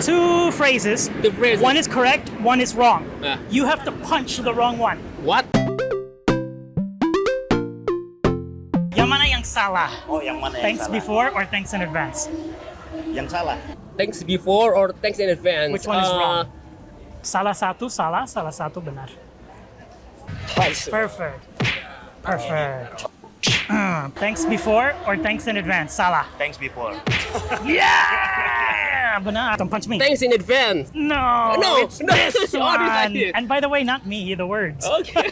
two phrases. The phrase. One is correct, one is wrong. Yeah. You have to punch the wrong one. What? Yang mana yang salah? Oh, yang mana yang Thanks salah? before or thanks in advance? Yang salah. Thanks before or thanks in advance? Which one is wrong? Salah satu salah, salah satu benar. Perfect. Perfect. Thanks before or thanks in advance? Salah. Thanks before. Yeah! Benar. Don't punch me. Thanks in advance. No, No, it's no, this it's all this one. idea. And by the way, not me, the words. Okay.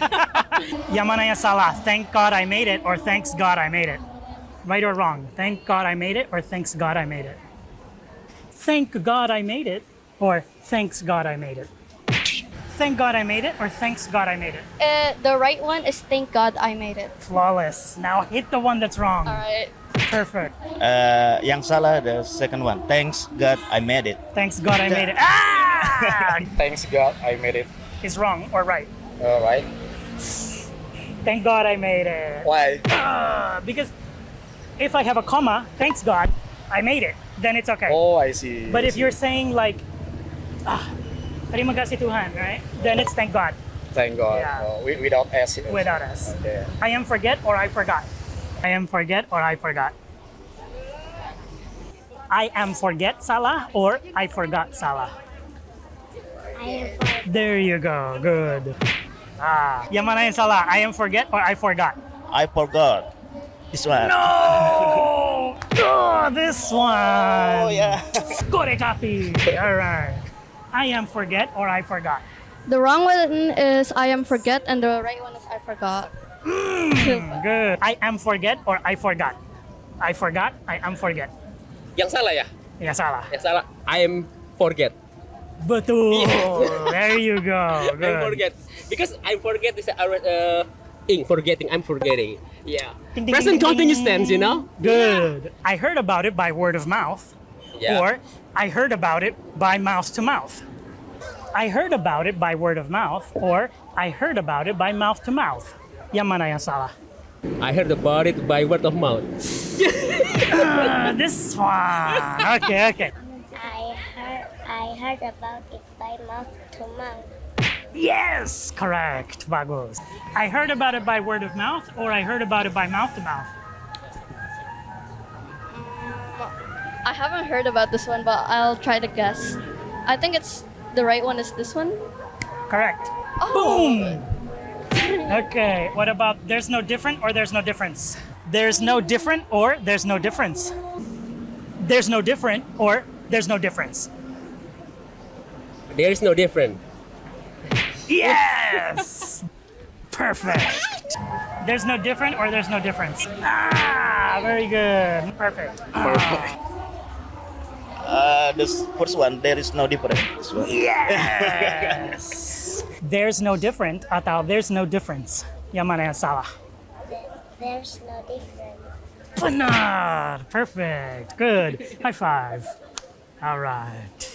Yang mana yang salah? Thank God I made it or thanks God I made it? Right or wrong? Thank God I made it or thanks God I made it? Thank God I made it or thanks God I made it? Thank God I made it or thanks God I made it? The right one is thank God I made it. Flawless. Now hit the one that's wrong. All right. Perfect. Yang salah, the second one. Thanks God I made it. Thanks God I made it. Ah! Thanks God, I made it. Is wrong or right? All right. Thank God I made it. Why? Because if I have a comma, thanks God I made it, then it's okay. Oh, I see. But I if see. you're saying like, terima kasih Tuhan, right? Then it's thank God Thank God. Yeah. Oh, without S. without us. Okay. I am forget or I forgot. I am forget or I forgot. I am forget salah or I forgot salah. There you go. Good. Yang mana yang salah? I am forget or I forgot? I forgot. This one. No! Oh, this one. Oh, yeah. Kore copy. All right. I am forget or I forgot. The wrong one is I am forget, and the right one is I forgot. Good. I am forget or I forgot. I forgot. I am forget. Yang salah ya? Ya salah. Yang salah. I am forget. Betul. There you go. Good. I'm forget. Because I forget is forgetting. I'm forgetting. Yeah. Ding, ding, Present ding, ding, continuous ding. tense, you know? Good. I heard about it by word of mouth. Yeah. Or I heard about it by mouth to mouth. I heard about it by word of mouth. Or I heard about it by mouth to mouth. Yang mana yang salah? I heard about it by word of mouth. This one. Okay. I heard about it by mouth to mouth. Yes, correct. Bagus. I heard about it by word of mouth, or I heard about it by mouth to mouth. I haven't heard about this one, but I'll try to guess. I think it's the right one is this one. Correct. Oh. Boom. Okay. What about there's no different or there's no difference? There's no different or there's no difference. There's no different or there's no difference. There is no difference. Yes. Perfect. There's no different or there's no difference. Very good. Perfect. The first one, there is no difference. This one. Yes. There's no different atau there's no difference. Yang mana yang salah? There's no difference. Benar. Perfect. Good. High five. All right.